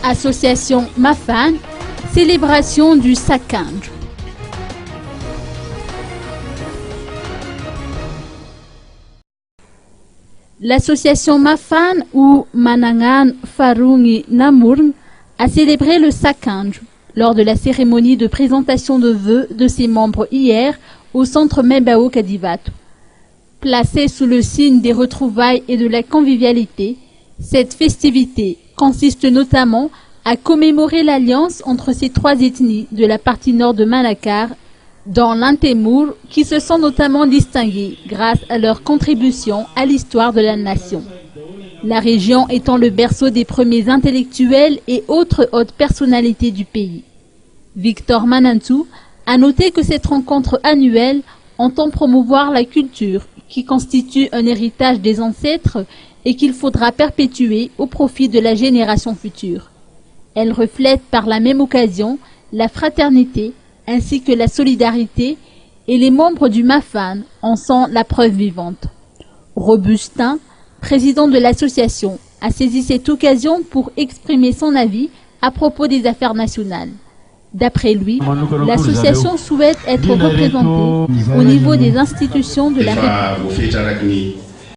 Association Mafan, célébration du Sakanj. L'association Mafan ou Manangan Farungi Namurng a célébré le Sakanj lors de la cérémonie de présentation de vœux de ses membres hier au centre Mebao Kadivatu. Placée sous le signe des retrouvailles et de la convivialité, cette festivité consiste notamment à commémorer l'alliance entre ces trois ethnies de la partie nord de Manakar dans l'Intémour qui se sont notamment distinguées grâce à leur contribution à l'histoire de la nation. La région étant le berceau des premiers intellectuels et autres hautes personnalités du pays. Victor Manantou a noté que cette rencontre annuelle entend promouvoir la culture qui constitue un héritage des ancêtres et qu'il faudra perpétuer au profit de la génération future. Elle reflète par la même occasion la fraternité ainsi que la solidarité et les membres du Mafan en sont la preuve vivante. Robustin, président de l'association, a saisi cette occasion pour exprimer son avis à propos des affaires nationales. D'après lui, l'association souhaite être représentée au niveau des institutions de la République.